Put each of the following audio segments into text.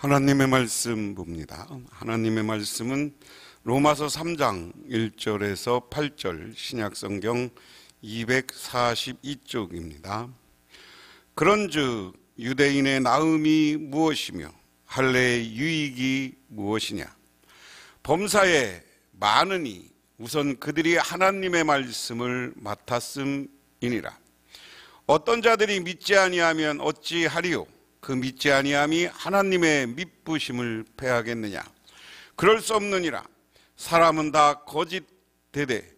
하나님의 말씀 봅니다. 하나님의 말씀은 로마서 3장 1절에서 8절 신약성경 242쪽입니다. 그런즉 유대인의 나음이 무엇이며 할례의 유익이 무엇이냐? 범사에 많으니 우선 그들이 하나님의 말씀을 맡았음이니라. 어떤 자들이 믿지 아니하면 어찌하리요? 그 믿지 아니함이 하나님의 미쁘심을 패하겠느냐? 그럴 수 없느니라. 사람은 다 거짓되되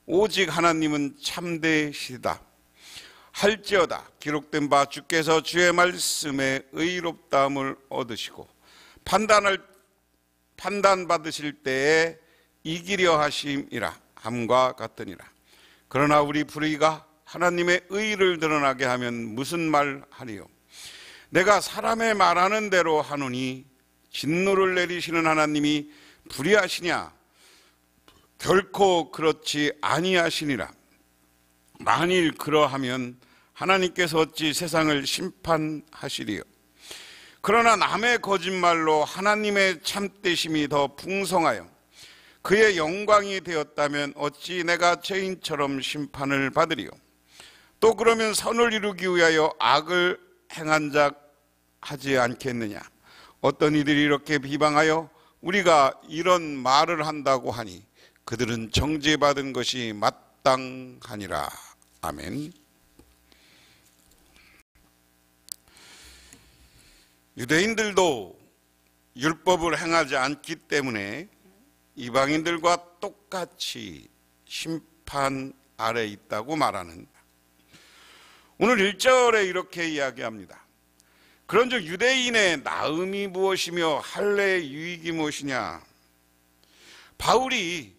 오직 하나님은 참되시다. 할지어다 기록된 바 주께서 주의 말씀에 의롭다함을 얻으시고 판단받으실 때에 이기려 하심이라 함과 같으니라. 그러나 우리 불의가 하나님의 의를 드러나게 하면 무슨 말 하리요? 내가 사람의 말하는 대로 하노니 진노를 내리시는 하나님이 불의하시냐? 결코 그렇지 아니하시니라. 만일 그러하면 하나님께서 어찌 세상을 심판하시리요? 그러나 남의 거짓말로 하나님의 참되심이 더 풍성하여 그의 영광이 되었다면 어찌 내가 죄인처럼 심판을 받으리요? 또 그러면 선을 이루기 위하여 악을 행한 자 하지 않겠느냐? 어떤 이들이 이렇게 비방하여 우리가 이런 말을 한다고 하니 그들은 정죄받은 것이 마땅하니라. 아멘. 유대인들도 율법을 행하지 않기 때문에 이방인들과 똑같이 심판 아래 있다고 말하는, 오늘 1절에 이렇게 이야기합니다. 그런즉 유대인의 나음이 무엇이며 할례의 유익이 무엇이냐? 바울이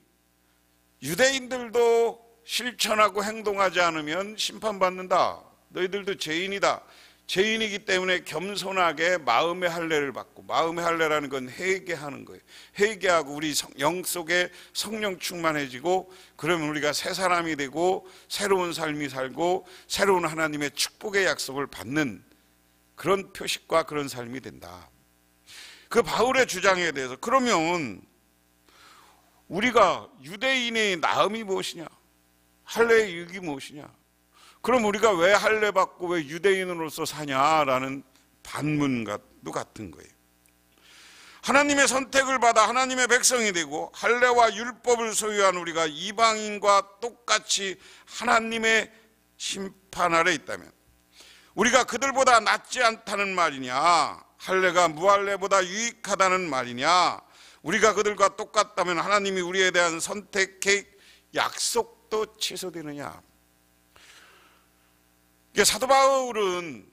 유대인들도 실천하고 행동하지 않으면 심판받는다. 너희들도 죄인이다. 죄인이기 때문에 겸손하게 마음의 할례를 받고, 마음의 할례라는 건 회개하는 거예요. 회개하고 우리 영 속에 성령 충만해지고, 그러면 우리가 새 사람이 되고 새로운 삶이 살고 새로운 하나님의 축복의 약속을 받는 그런 표식과 그런 삶이 된다. 그 바울의 주장에 대해서, 그러면 우리가 유대인의 나음이 무엇이냐? 할례의 유익이 무엇이냐? 그럼 우리가 왜 할례 받고 왜 유대인으로서 사냐라는 반문과도 같은 거예요. 하나님의 선택을 받아 하나님의 백성이 되고 할례와 율법을 소유한 우리가 이방인과 똑같이 하나님의 심판 아래 있다면 우리가 그들보다 낫지 않다는 말이냐? 할례가 무할례보다 유익하다는 말이냐? 우리가 그들과 똑같다면 하나님이 우리에 대한 선택의 약속도 취소되느냐? 사도 바울은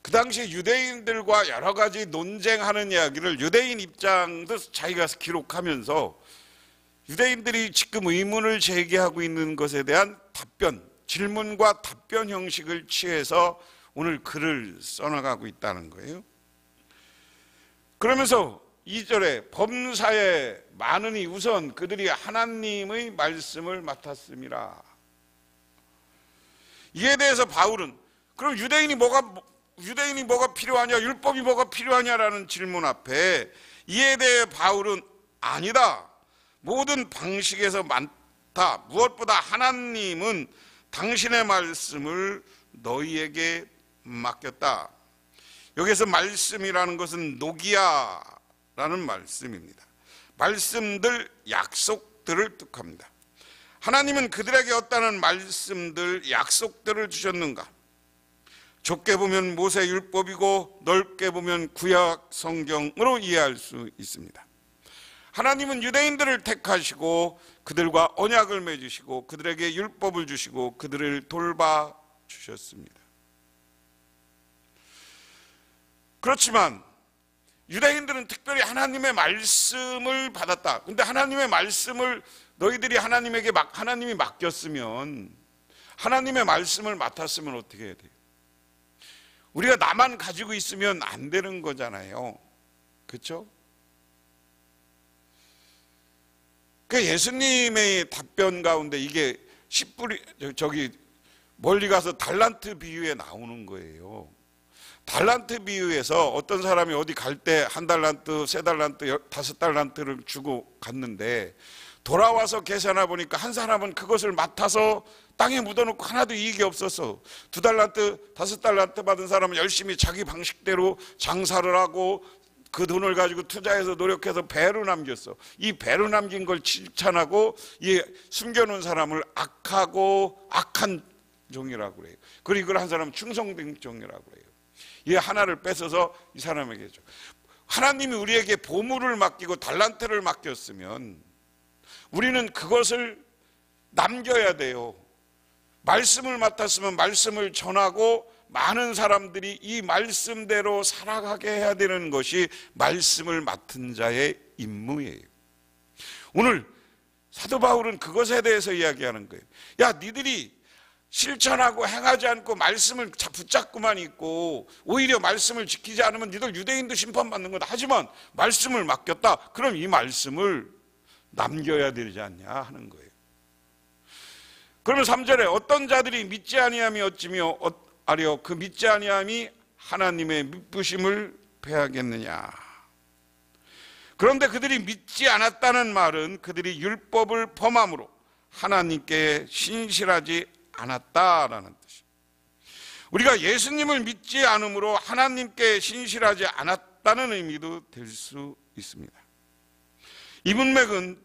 그 당시 유대인들과 여러 가지 논쟁하는 이야기를 유대인 입장도 자기가 기록하면서 유대인들이 지금 의문을 제기하고 있는 것에 대한 답변, 질문과 답변 형식을 취해서 오늘 글을 써나가고 있다는 거예요. 그러면서 2절에 범사에 많으니 우선 그들이 하나님의 말씀을 맡았음이라. 이에 대해서 바울은 그럼 유대인이 뭐가 필요하냐, 율법이 뭐가 필요하냐라는 질문 앞에 이에 대해 바울은 아니다. 모든 방식에서 많다. 무엇보다 하나님은 당신의 말씀을 너희에게 맡겼다. 여기서 말씀이라는 것은 노기야라는 말씀입니다. 말씀들, 약속들을 뜻합니다. 하나님은 그들에게 어떠한 말씀들, 약속들을 주셨는가? 좁게 보면 모세 율법이고 넓게 보면 구약 성경으로 이해할 수 있습니다. 하나님은 유대인들을 택하시고 그들과 언약을 맺으시고 그들에게 율법을 주시고 그들을 돌봐 주셨습니다. 그렇지만 유대인들은 특별히 하나님의 말씀을 받았다. 근데 하나님의 말씀을 너희들이 하나님이 맡겼으면, 하나님의 말씀을 맡았으면 어떻게 해야 돼요? 우리가 나만 가지고 있으면 안 되는 거잖아요. 그렇죠? 그 예수님의 답변 가운데 이게 멀리 가서 달란트 비유에 나오는 거예요. 달란트 비유에서 어떤 사람이 어디 갈 때 1달란트, 3달란트, 5달란트를 주고 갔는데 돌아와서 계산해 보니까 한 사람은 그것을 맡아서 땅에 묻어놓고 하나도 이익이 없었어. 2달란트, 5달란트 받은 사람은 열심히 자기 방식대로 장사를 하고 그 돈을 가지고 투자해서 노력해서 배로 남겼어. 이 배로 남긴 걸 칭찬하고 이 숨겨놓은 사람을 악하고 악한 종이라고 그래요. 그리고 이걸 한 사람은 충성된 종이라고 그래요. 이 하나를 뺏어서 이 사람에게 줘. 하나님이 우리에게 보물을 맡기고 달란트를 맡겼으면 우리는 그것을 남겨야 돼요. 말씀을 맡았으면 말씀을 전하고 많은 사람들이 이 말씀대로 살아가게 해야 되는 것이 말씀을 맡은 자의 임무예요. 오늘 사도 바울은 그것에 대해서 이야기하는 거예요. 야, 니들이 실천하고 행하지 않고 말씀을 붙잡고만 있고 오히려 말씀을 지키지 않으면 니들 유대인도 심판받는 거다. 하지만 말씀을 맡겼다. 그럼 이 말씀을 남겨야 되지 않냐 하는 거예요. 그러면 3절에 어떤 자들이 믿지 아니함이 어찌며 아려 그 믿지 아니함이 하나님의 미쁘심을 패하겠느냐. 그런데 그들이 믿지 않았다는 말은 그들이 율법을 범함으로 하나님께 신실하지 않았다라는 뜻이에요. 우리가 예수님을 믿지 않음으로 하나님께 신실하지 않았다는 의미도 될 수 있습니다. 이 문맥은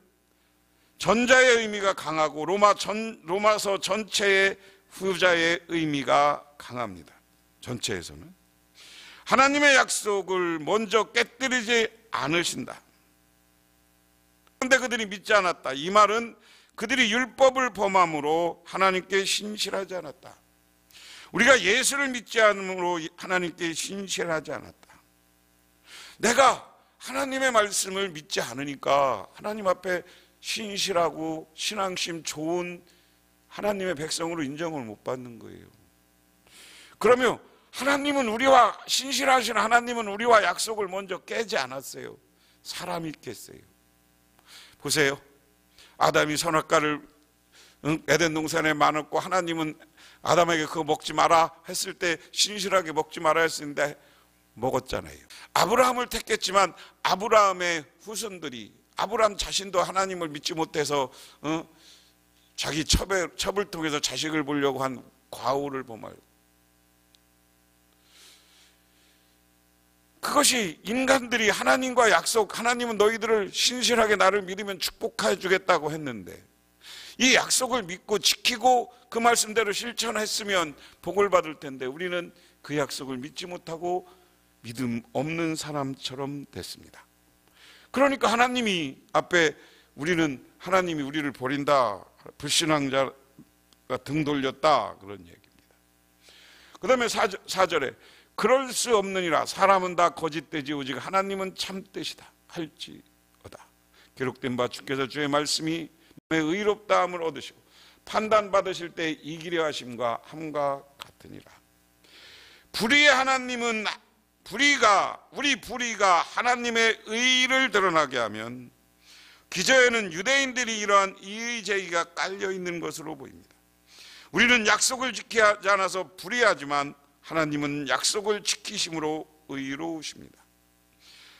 전자의 의미가 강하고 로마서 전체의 후자의 의미가 강합니다. 전체에서는 하나님의 약속을 먼저 깨뜨리지 않으신다. 그런데 그들이 믿지 않았다. 이 말은 그들이 율법을 범함으로 하나님께 신실하지 않았다. 우리가 예수를 믿지 않음으로 하나님께 신실하지 않았다. 내가 하나님의 말씀을 믿지 않으니까 하나님 앞에 신실하고 신앙심 좋은 하나님의 백성으로 인정을 못 받는 거예요. 그러면 하나님은 우리와 신실하신 하나님은 우리와 약속을 먼저 깨지 않았어요. 사람이 깼어요. 보세요. 아담이 선악과를 에덴 동산에 많았고 하나님은 아담에게 그거 먹지 마라 했을 때 신실하게 먹지 마라 했는데 먹었잖아요. 아브라함을 택했지만 아브라함의 후손들이 아브라함 자신도 하나님을 믿지 못해서 자기 첩을 통해서 자식을 보려고 한 과오를 범하여 그것이 인간들이 하나님과 약속, 하나님은 너희들을 신실하게 나를 믿으면 축복해 주겠다고 했는데 이 약속을 믿고 지키고 그 말씀대로 실천했으면 복을 받을 텐데 우리는 그 약속을 믿지 못하고 믿음 없는 사람처럼 됐습니다. 그러니까 하나님이 앞에 우리는 하나님이 우리를 버린다, 불신앙자가 등 돌렸다 그런 얘기입니다. 그 다음에 4절에 그럴 수 없느니라 사람은 다 거짓되지 오직 하나님은 참되시다 할지어다. 기록된 바 주께서 주의 말씀이 의롭다함을 얻으시고 판단받으실 때 이기려 하심과 함과 같으니라. 불의의 하나님은 우리 불의가 하나님의 의를 드러나게 하면 기저에는 유대인들이 이러한 이의 제기가 깔려 있는 것으로 보입니다. 우리는 약속을 지키지 않아서 불의하지만 하나님은 약속을 지키심으로 의로우십니다.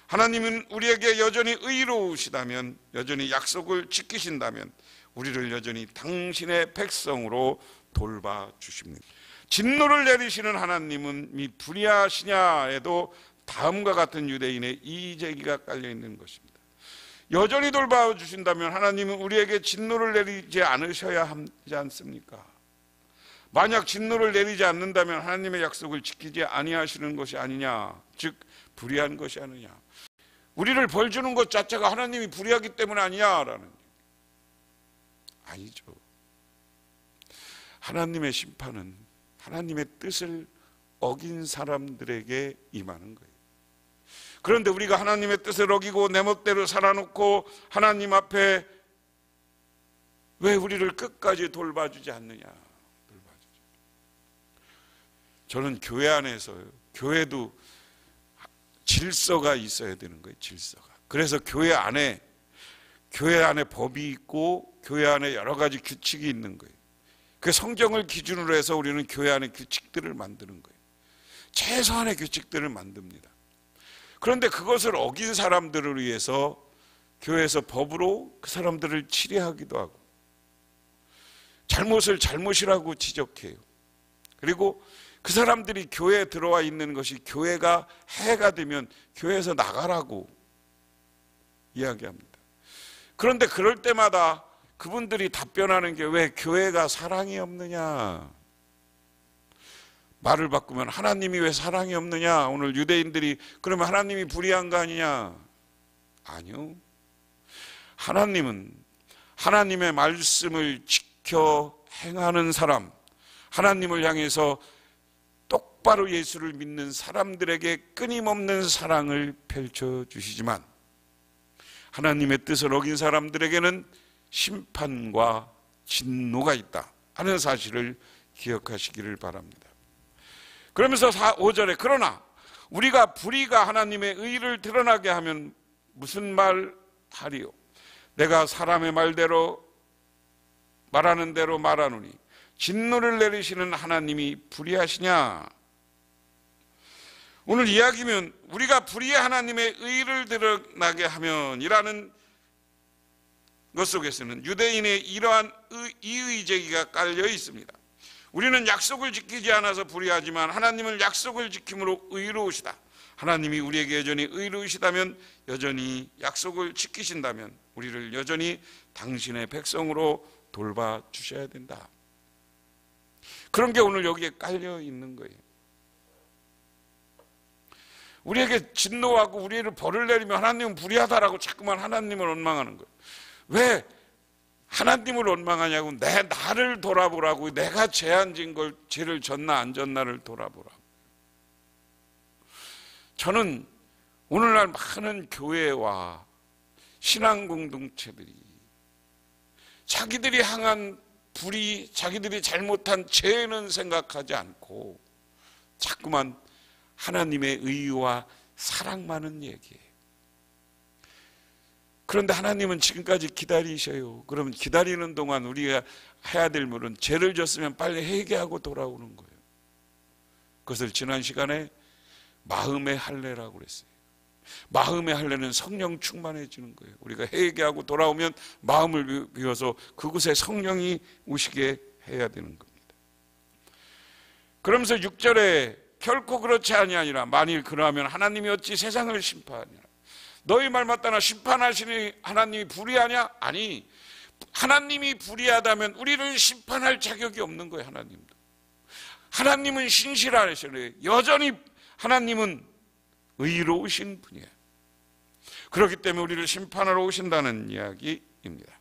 하나님은 우리에게 여전히 의로우시다면, 여전히 약속을 지키신다면 우리를 여전히 당신의 백성으로 돌봐주십니다. 진노를 내리시는 하나님은 불의하시냐에도 다음과 같은 유대인의 이의제기가 깔려있는 것입니다. 여전히 돌봐주신다면 하나님은 우리에게 진노를 내리지 않으셔야 하지 않습니까? 만약 진노를 내리지 않는다면 하나님의 약속을 지키지 아니하시는 것이 아니냐, 즉 불의한 것이 아니냐. 우리를 벌 주는 것 자체가 하나님이 불의하기 때문 아니냐라는 아니죠. 하나님의 심판은 하나님의 뜻을 어긴 사람들에게 임하는 거예요. 그런데 우리가 하나님의 뜻을 어기고 내 멋대로 살아놓고 하나님 앞에 왜 우리를 끝까지 돌봐주지 않느냐. 저는 교회 안에서요, 교회도 질서가 있어야 되는 거예요. 질서가. 그래서 교회 안에 법이 있고 교회 안에 여러 가지 규칙이 있는 거예요. 그 성경을 기준으로 해서 우리는 교회 안에 규칙들을 만드는 거예요. 최소한의 규칙들을 만듭니다. 그런데 그것을 어긴 사람들을 위해서 교회에서 법으로 그 사람들을 치리하기도 하고, 잘못을 잘못이라고 지적해요. 그리고 그 사람들이 교회에 들어와 있는 것이 교회가 해가 되면 교회에서 나가라고 이야기합니다. 그런데 그럴 때마다 그분들이 답변하는 게 왜 교회가 사랑이 없느냐, 말을 바꾸면 하나님이 왜 사랑이 없느냐, 오늘 유대인들이 그러면 하나님이 불의한 거 아니냐. 아니요, 하나님은 하나님의 말씀을 지켜 행하는 사람, 하나님을 향해서 똑바로 예수를 믿는 사람들에게 끊임없는 사랑을 펼쳐주시지만, 하나님의 뜻을 어긴 사람들에게는 심판과 진노가 있다 하는 사실을 기억하시기를 바랍니다. 그러면서 5절에 그러나 우리가 불의가 하나님의 의를 드러나게 하면 무슨 말 하리요? 내가 사람의 말대로 말하는 대로 말하노니 진노를 내리시는 하나님이 불의하시냐? 오늘 이야기면 우리가 불의의 하나님의 의를 드러나게 하면 이라는 것 속에서는 유대인의 이러한 이의 제기가 깔려 있습니다. 우리는 약속을 지키지 않아서 불의하지만 하나님은 약속을 지킴으로 의로우시다. 하나님이 우리에게 여전히 의로우시다면, 여전히 약속을 지키신다면 우리를 여전히 당신의 백성으로 돌봐주셔야 된다. 그런 게 오늘 여기에 깔려 있는 거예요. 우리에게 진노하고 우리를 벌을 내리면 하나님은 불의하다라고 자꾸만 하나님을 원망하는 거예요. 왜 하나님을 원망하냐고, 나를 돌아보라고, 내가 죄안 지은 걸, 죄를 졌나 안 졌나를 돌아보라고. 저는 오늘날 많은 교회와 신앙 공동체들이 자기들이 향한 불의, 자기들이 잘못한 죄는 생각하지 않고 자꾸만 하나님의 의와 사랑만은 얘기해요. 그런데 하나님은 지금까지 기다리셔요. 그러면 기다리는 동안 우리가 해야 될 일은 죄를 졌으면 빨리 회개하고 돌아오는 거예요. 그것을 지난 시간에 마음의 할례라고 그랬어요. 마음의 할례는 성령 충만해지는 거예요. 우리가 회개하고 돌아오면 마음을 비워서 그곳에 성령이 오시게 해야 되는 겁니다. 그러면서 6절에 결코 그렇지 아니하니라. 만일 그러하면 하나님이 어찌 세상을 심판하니라. 너희 말 맞다나 심판하시니 하나님이 불의하냐? 아니, 하나님이 불의하다면 우리를 심판할 자격이 없는 거예요. 하나님은 신실하시래요. 여전히 하나님은 의로우신 분이에요. 그렇기 때문에 우리를 심판하러 오신다는 이야기입니다.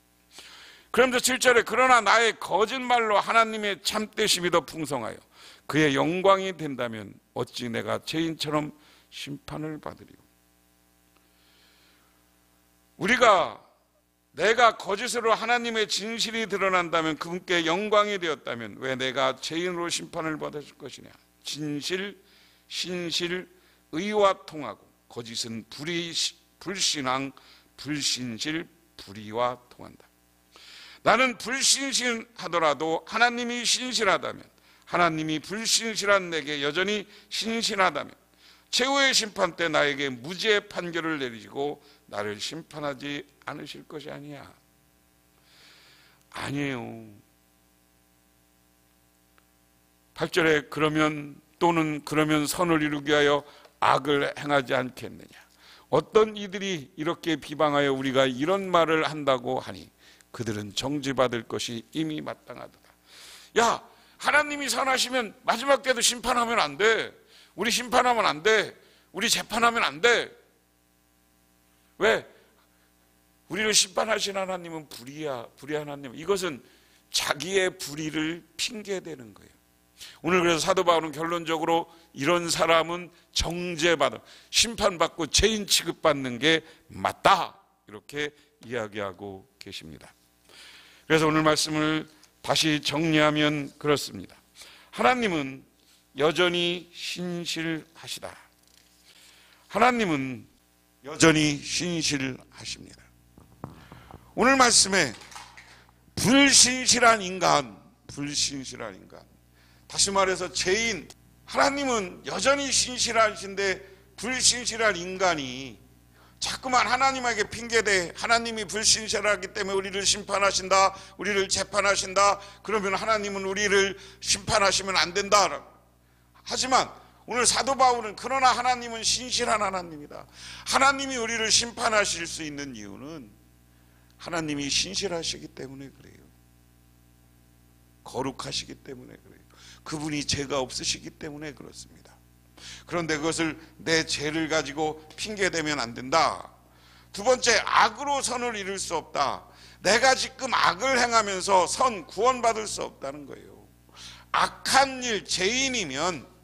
그러면서 7절에 그러나 나의 거짓말로 하나님의 참되심이 더 풍성하여 그의 영광이 된다면 어찌 내가 죄인처럼 심판을 받으리요. 내가 거짓으로 하나님의 진실이 드러난다면 그분께 영광이 되었다면 왜 내가 죄인으로 심판을 받았을 것이냐. 진실, 신실, 의와 통하고 거짓은 불신앙, 불신실, 불의와 통한다. 나는 불신실하더라도 하나님이 신실하다면, 하나님이 불신실한 내게 여전히 신실하다면 최후의 심판 때 나에게 무죄의 판결을 내리시고 나를 심판하지 않으실 것이 아니야. 아니에요. 8절에 그러면 또는 그러면 선을 이루기 위하여 악을 행하지 않겠느냐. 어떤 이들이 이렇게 비방하여 우리가 이런 말을 한다고 하니 그들은 정죄받을 것이 이미 마땅하도다. 야, 하나님이 선하시면 마지막 때도 심판하면 안 돼. 우리 심판하면 안 돼. 우리 재판하면 안 돼. 왜? 우리를 심판하신 하나님은 불의한 하나님. 이것은 자기의 불의를 핑계대는 거예요. 오늘 그래서 사도 바울은 결론적으로 이런 사람은 정죄받아 심판받고 죄인 취급받는 게 맞다, 이렇게 이야기하고 계십니다. 그래서 오늘 말씀을 다시 정리하면 그렇습니다. 하나님은 여전히 신실하시다. 하나님은 여전히 신실하십니다. 오늘 말씀에 불신실한 인간, 다시 말해서 죄인, 하나님은 여전히 신실하신데 불신실한 인간이 자꾸만 하나님에게 핑계대 하나님이 불신실하기 때문에 우리를 심판하신다, 우리를 재판하신다, 그러면 하나님은 우리를 심판하시면 안 된다. 하지만 오늘 사도 바울은 그러나 하나님은 신실한 하나님이다. 하나님이 우리를 심판하실 수 있는 이유는 하나님이 신실하시기 때문에 그래요. 거룩하시기 때문에 그래요. 그분이 죄가 없으시기 때문에 그렇습니다. 그런데 그것을 내 죄를 가지고 핑계대면 안 된다. 두 번째, 악으로 선을 이룰 수 없다. 내가 지금 악을 행하면서 선 구원받을 수 없다는 거예요. 악한 일, 죄인이면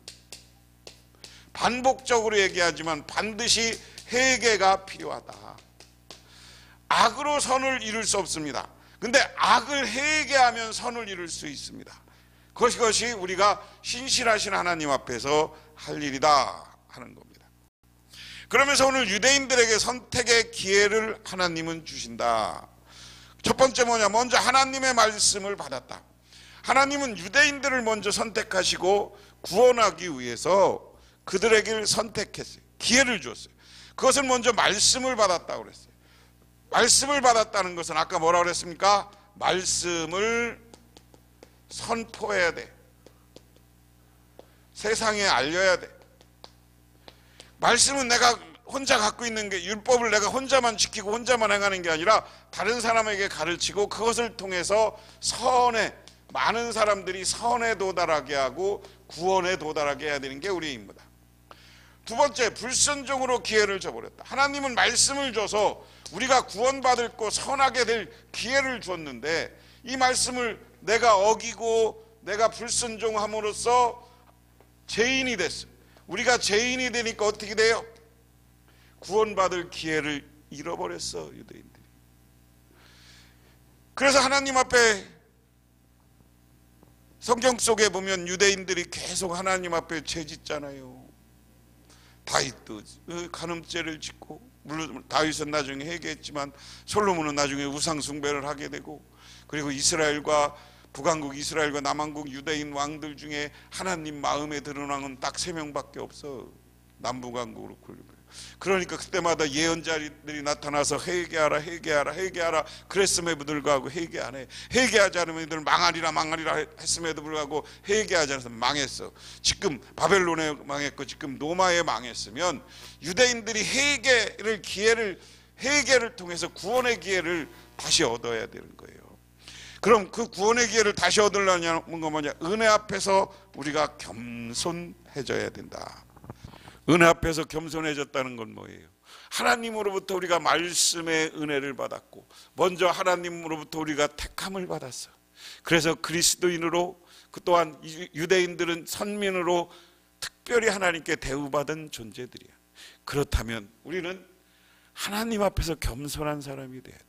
반복적으로 얘기하지만 반드시 회개가 필요하다. 악으로 선을 이룰 수 없습니다. 근데 악을 회개하면 선을 이룰 수 있습니다. 그것이 우리가 신실하신 하나님 앞에서 할 일이다 하는 겁니다. 그러면서 오늘 유대인들에게 선택의 기회를 하나님은 주신다. 첫 번째 뭐냐? 먼저 하나님의 말씀을 받았다. 하나님은 유대인들을 먼저 선택하시고 구원하기 위해서 그들에게 선택했어요. 기회를 줬어요. 그것은 먼저 말씀을 받았다고 그랬어요. 말씀을 받았다는 것은 아까 뭐라고 그랬습니까? 말씀을 선포해야 돼. 세상에 알려야 돼. 말씀은 내가 혼자 갖고 있는 게, 율법을 내가 혼자만 지키고 혼자만 행하는 게 아니라 다른 사람에게 가르치고 그것을 통해서 선에, 많은 사람들이 선에 도달하게 하고 구원에 도달하게 해야 되는 게 우리의 임무다. 두 번째, 불순종으로 기회를 줘버렸다. 하나님은 말씀을 줘서 우리가 구원받을 거 선하게 될 기회를 줬는데 이 말씀을 내가 어기고 내가 불순종함으로써 죄인이 됐어. 우리가 죄인이 되니까 어떻게 돼요? 구원받을 기회를 잃어버렸어, 유대인들이. 그래서 하나님 앞에 성경 속에 보면 유대인들이 계속 하나님 앞에 죄 짓잖아요. 다윗도 간음죄를 짓고, 물론 다윗은 나중에 회개했지만 솔로몬은 나중에 우상 숭배를 하게 되고, 그리고 이스라엘과 북왕국 이스라엘과 남왕국 유대인 왕들 중에 하나님 마음에 드는 왕은 딱 3명밖에 없어. 남북왕국으로 굴리고. 그러니까 그때마다 예언자들이 나타나서 회개하라 회개하라 회개하라 그랬음에도 불구하고 회개 안 해. 회개하지 않으면 이들 망하리라 망하리라 했음에도 불구하고 회개하지 않아서 망했어. 지금 바벨론에 망했고 지금 노마에 망했으면 유대인들이 회개를 통해서 구원의 기회를 다시 얻어야 되는 거예요. 그럼 그 구원의 기회를 다시 얻으려는 건 뭐냐? 은혜 앞에서 우리가 겸손해져야 된다. 은혜 앞에서 겸손해졌다는 건 뭐예요? 하나님으로부터 우리가 말씀의 은혜를 받았고 먼저 하나님으로부터 우리가 택함을 받았어. 그래서 그리스도인으로, 그 또한 유대인들은 선민으로 특별히 하나님께 대우받은 존재들이야. 그렇다면 우리는 하나님 앞에서 겸손한 사람이 돼야 돼요.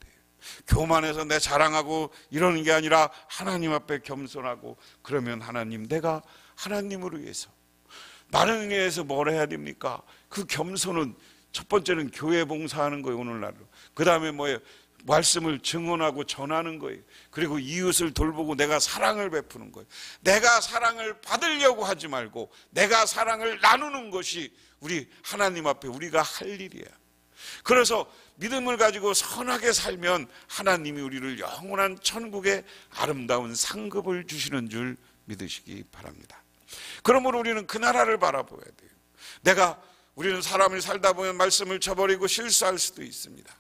교만해서 내 자랑하고 이러는 게 아니라 하나님 앞에 겸손하고, 그러면 하나님, 내가 하나님을 위해서, 나를 위해서 뭘 해야 됩니까? 그 겸손은 첫 번째는 교회 봉사하는 거예요, 오늘날로. 그 다음에 뭐예요? 말씀을 증언하고 전하는 거예요. 그리고 이웃을 돌보고 내가 사랑을 베푸는 거예요. 내가 사랑을 받으려고 하지 말고 내가 사랑을 나누는 것이 우리 하나님 앞에 우리가 할 일이야. 그래서 믿음을 가지고 선하게 살면 하나님이 우리를 영원한 천국의 아름다운 상급을 주시는 줄 믿으시기 바랍니다. 그러므로 우리는 그 나라를 바라봐야 돼요. 우리는 사람을 살다 보면 말씀을 저버리고 실수할 수도 있습니다.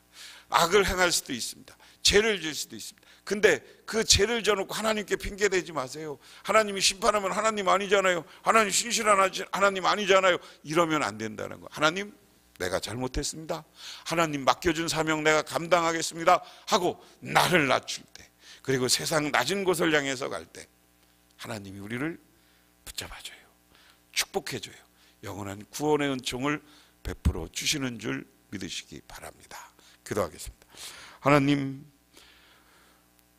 악을 행할 수도 있습니다. 죄를 질 수도 있습니다. 근데 그 죄를 져놓고 하나님께 핑계대지 마세요. 하나님이 심판하면 하나님 아니잖아요. 하나님 신실한 하나님 아니잖아요. 이러면 안 된다는 거예요. 하나님, 내가 잘못했습니다. 하나님 맡겨준 사명 내가 감당하겠습니다 하고 나를 낮출 때, 그리고 세상 낮은 곳을 향해서 갈 때 하나님이 우리를 붙잡아줘요. 축복해줘요. 영원한 구원의 은총을 베풀어 주시는 줄 믿으시기 바랍니다. 기도하겠습니다.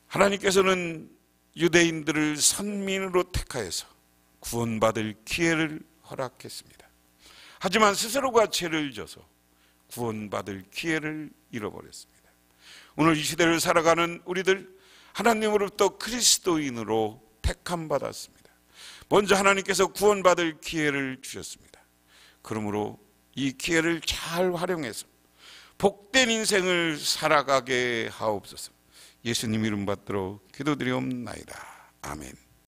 하나님께서는 유대인들을 선민으로 택하여서 구원받을 기회를 허락했습니다. 하지만 스스로가 죄를 져서 구원받을 기회를 잃어버렸습니다. 오늘 이 시대를 살아가는 우리들, 하나님으로부터 그리스도인으로 택함 받았습니다. 먼저 하나님께서 구원받을 기회를 주셨습니다. 그러므로 이 기회를 잘 활용해서 복된 인생을 살아가게 하옵소서. 예수님 이름 받들어 기도드리옵나이다. 아멘.